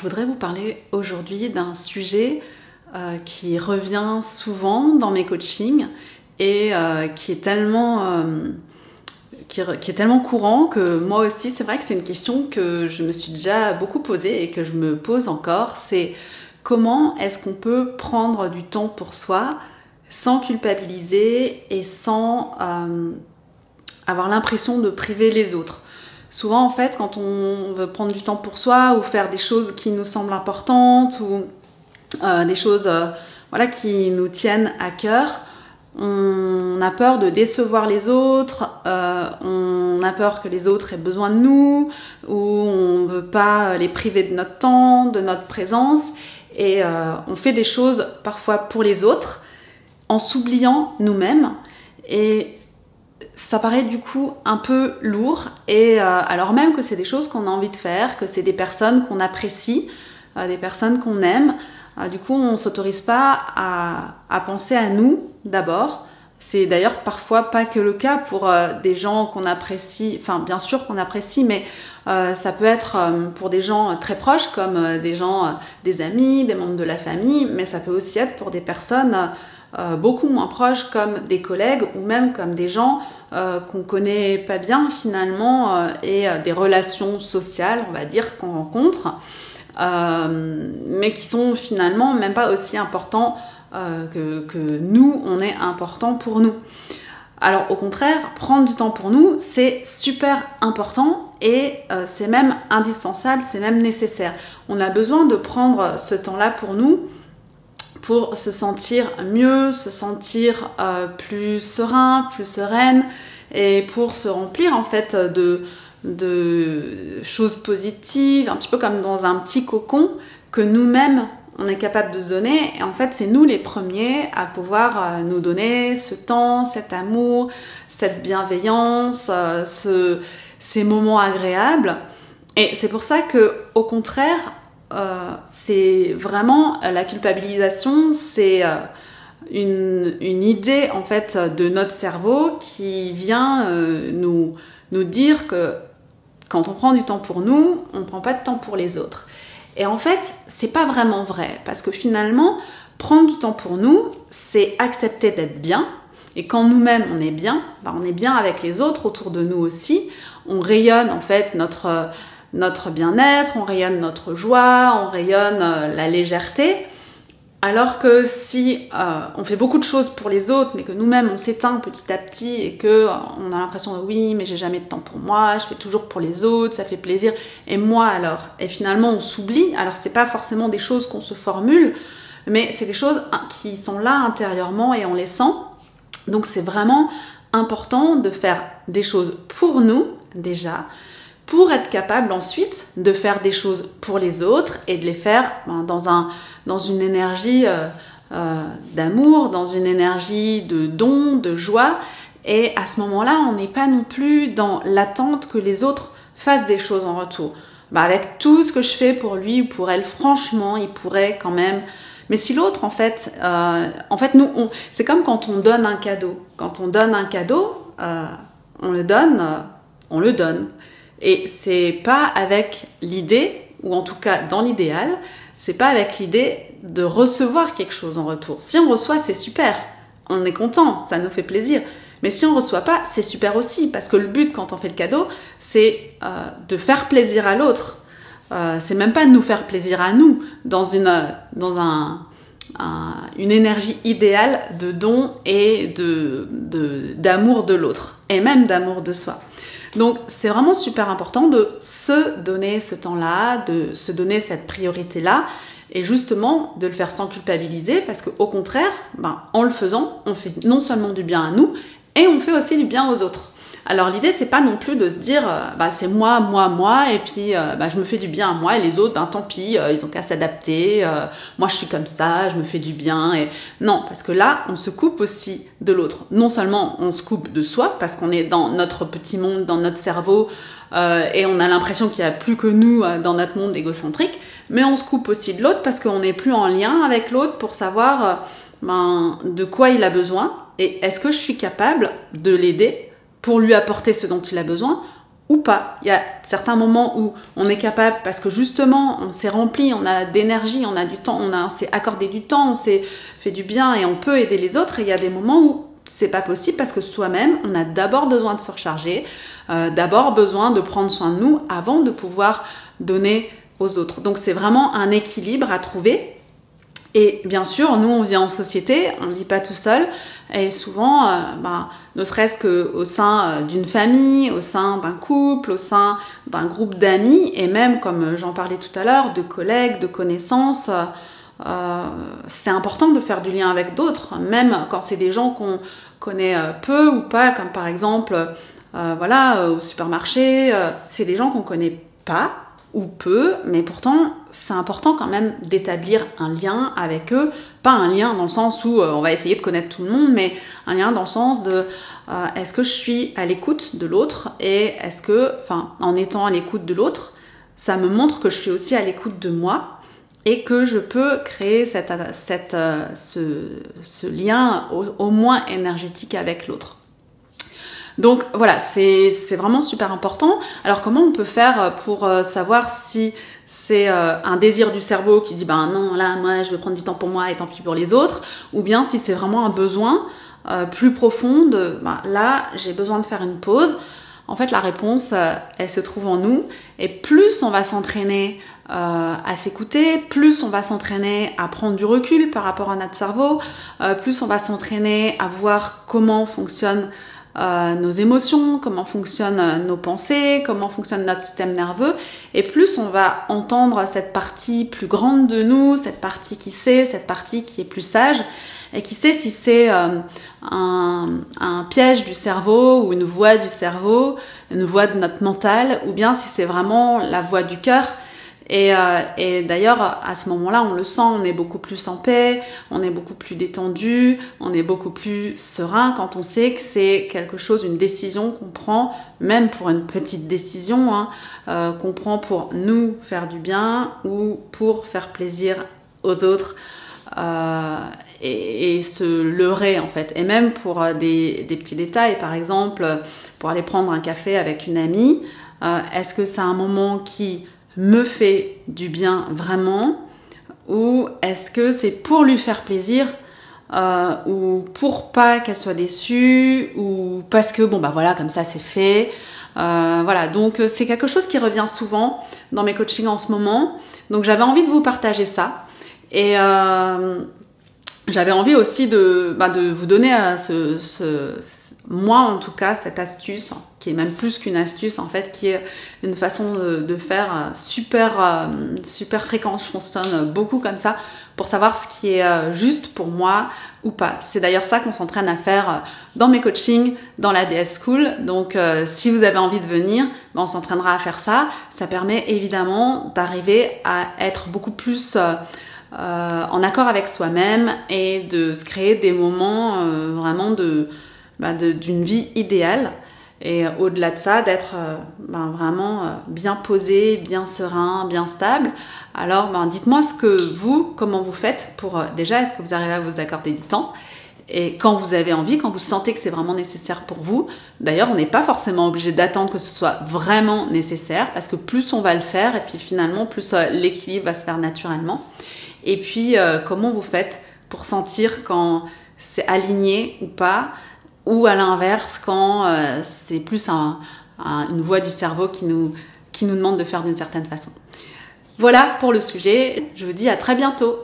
je voudrais vous parler aujourd'hui d'un sujet qui revient souvent dans mes coachings et qui est tellement courant que moi aussi, c'est vrai que c'est une question que je me suis déjà beaucoup posée et que je me pose encore. C'est comment est-ce qu'on peut prendre du temps pour soi sans culpabiliser et sans avoir l'impression de priver les autres. Souvent, en fait, quand on veut prendre du temps pour soi ou faire des choses qui nous semblent importantes ou des choses qui nous tiennent à cœur, on a peur de décevoir les autres, on a peur que les autres aient besoin de nous, ou on ne veut pas les priver de notre temps, de notre présence, et on fait des choses parfois pour les autres en s'oubliant nous-mêmes. Et ça paraît du coup un peu lourd, et alors même que c'est des choses qu'on a envie de faire, que c'est des personnes qu'on apprécie, des personnes qu'on aime, du coup on ne s'autorise pas à penser à nous d'abord. C'est d'ailleurs parfois pas que le cas pour des gens qu'on apprécie, enfin bien sûr qu'on apprécie, mais ça peut être pour des gens très proches comme des gens, des amis, des membres de la famille, mais ça peut aussi être pour des personnes beaucoup moins proches comme des collègues ou même comme des gens qu'on connaît pas bien finalement et des relations sociales, on va dire, qu'on rencontre, mais qui sont finalement même pas aussi importants que nous, on est important pour nous. Alors au contraire, prendre du temps pour nous, c'est super important et c'est même indispensable, c'est même nécessaire. On a besoin de prendre ce temps-là pour nous, pour se sentir mieux, se sentir plus serein, plus sereine, et pour se remplir en fait de choses positives, un petit peu comme dans un petit cocon que nous-mêmes on est capable de se donner. Et en fait, c'est nous les premiers à pouvoir nous donner ce temps, cet amour, cette bienveillance, ces moments agréables. Et c'est pour ça que, au contraire, c'est vraiment la culpabilisation, c'est une idée en fait de notre cerveau qui vient nous dire que quand on prend du temps pour nous, on ne prend pas de temps pour les autres. Et en fait, c'est pas vraiment vrai, parce que finalement, prendre du temps pour nous, c'est accepter d'être bien. Et quand nous-mêmes on est bien, on est bien avec les autres autour de nous aussi. On rayonne en fait notre bien-être, on rayonne notre joie, on rayonne la légèreté. Alors que si on fait beaucoup de choses pour les autres, mais que nous-mêmes on s'éteint petit à petit et que on a l'impression de oui, mais j'ai jamais de temps pour moi, je fais toujours pour les autres, ça fait plaisir, et moi alors? Et finalement on s'oublie. Alors c'est pas forcément des choses qu'on se formule, mais c'est des choses qui sont là intérieurement et on les sent. Donc c'est vraiment important de faire des choses pour nous déjà, pour être capable ensuite de faire des choses pour les autres et de les faire dans une énergie d'amour, dans une énergie de don, de joie. Et à ce moment-là, on n'est pas non plus dans l'attente que les autres fassent des choses en retour. Avec tout ce que je fais pour lui ou pour elle, franchement, il pourrait quand même... Mais si l'autre, en fait, c'est comme quand on donne un cadeau. Quand on donne un cadeau, on le donne. Et c'est pas avec l'idée, ou en tout cas dans l'idéal, c'est pas avec l'idée de recevoir quelque chose en retour. Si on reçoit, c'est super, on est content, ça nous fait plaisir. Mais si on reçoit pas, c'est super aussi, parce que le but quand on fait le cadeau, c'est de faire plaisir à l'autre. C'est même pas de nous faire plaisir à nous, dans une énergie idéale de don et d'amour de l'autre, et même d'amour de soi. Donc c'est vraiment super important de se donner ce temps-là, de se donner cette priorité-là, et justement de le faire sans culpabiliser, parce qu'au contraire, en le faisant, on fait non seulement du bien à nous, et on fait aussi du bien aux autres. Alors l'idée, c'est pas non plus de se dire c'est moi, et puis je me fais du bien à moi, et les autres, tant pis, ils ont qu'à s'adapter, moi je suis comme ça, je me fais du bien. Et... Non, parce que là, on se coupe aussi de l'autre. Non seulement on se coupe de soi, parce qu'on est dans notre petit monde, dans notre cerveau, et on a l'impression qu'il n'y a plus que nous dans notre monde égocentrique, mais on se coupe aussi de l'autre, parce qu'on n'est plus en lien avec l'autre pour savoir de quoi il a besoin, et est-ce que je suis capable de l'aider pour lui apporter ce dont il a besoin, ou pas. Il y a certains moments où on est capable, parce que justement, on s'est rempli, on a d'énergie, on a du temps, on s'est accordé du temps, on s'est fait du bien et on peut aider les autres. Et il y a des moments où c'est pas possible parce que soi-même, on a d'abord besoin de se recharger, d'abord besoin de prendre soin de nous avant de pouvoir donner aux autres. Donc c'est vraiment un équilibre à trouver. Et bien sûr, nous, on vit en société, on ne vit pas tout seul. Et souvent, ne serait-ce qu'au sein d'une famille, au sein d'un couple, au sein d'un groupe d'amis, et même, comme j'en parlais tout à l'heure, de collègues, de connaissances, c'est important de faire du lien avec d'autres, même quand c'est des gens qu'on connaît peu ou pas, comme par exemple, au supermarché, c'est des gens qu'on connaît pas, ou peu, mais pourtant c'est important quand même d'établir un lien avec eux, pas un lien dans le sens où on va essayer de connaître tout le monde, mais un lien dans le sens de est-ce que je suis à l'écoute de l'autre, et est-ce que, en étant à l'écoute de l'autre, ça me montre que je suis aussi à l'écoute de moi et que je peux créer ce lien au moins énergétique avec l'autre. Donc voilà, c'est vraiment super important. Alors comment on peut faire pour savoir si c'est un désir du cerveau qui dit non, là moi je vais prendre du temps pour moi et tant pis pour les autres, ou bien si c'est vraiment un besoin plus profond de là j'ai besoin de faire une pause. En fait la réponse elle se trouve en nous, et plus on va s'entraîner à s'écouter, plus on va s'entraîner à prendre du recul par rapport à notre cerveau, plus on va s'entraîner à voir comment fonctionne nos émotions, comment fonctionnent nos pensées, comment fonctionne notre système nerveux, et plus on va entendre cette partie plus grande de nous, cette partie qui sait, cette partie qui est plus sage, et qui sait si c'est un piège du cerveau ou une voix du cerveau, une voix de notre mental, ou bien si c'est vraiment la voix du cœur. Et d'ailleurs, à ce moment-là, on le sent, on est beaucoup plus en paix, on est beaucoup plus détendu, on est beaucoup plus serein quand on sait que c'est quelque chose, une décision qu'on prend, même pour une petite décision, qu'on prend pour nous faire du bien ou pour faire plaisir aux autres et se leurrer en fait. Et même pour des petits détails, par exemple, pour aller prendre un café avec une amie, est-ce que c'est un moment qui me fait du bien vraiment, ou est-ce que c'est pour lui faire plaisir ou pour pas qu'elle soit déçue, ou parce que comme ça c'est fait. Donc c'est quelque chose qui revient souvent dans mes coachings en ce moment, donc j'avais envie de vous partager ça, et j'avais envie aussi de vous donner moi en tout cas cette astuce, qui est même plus qu'une astuce en fait, qui est une façon de faire super fréquente. Je fonctionne beaucoup comme ça pour savoir ce qui est juste pour moi ou pas. C'est d'ailleurs ça qu'on s'entraîne à faire dans mes coachings, dans la DS School. Donc si vous avez envie de venir, on s'entraînera à faire ça. Ça permet évidemment d'arriver à être beaucoup plus en accord avec soi-même et de se créer des moments vraiment d'une vie idéale, et au-delà de ça d'être vraiment bien posé, bien serein, bien stable. Alors dites-moi comment vous faites pour déjà, est-ce que vous arrivez à vous accorder du temps, et quand vous avez envie, quand vous sentez que c'est vraiment nécessaire pour vous. D'ailleurs, on n'est pas forcément obligé d'attendre que ce soit vraiment nécessaire, parce que plus on va le faire, et puis finalement plus l'équilibre va se faire naturellement. Et puis comment vous faites pour sentir quand c'est aligné ou pas, ou à l'inverse quand c'est plus une voix du cerveau qui nous demande de faire d'une certaine façon. Voilà pour le sujet, je vous dis à très bientôt.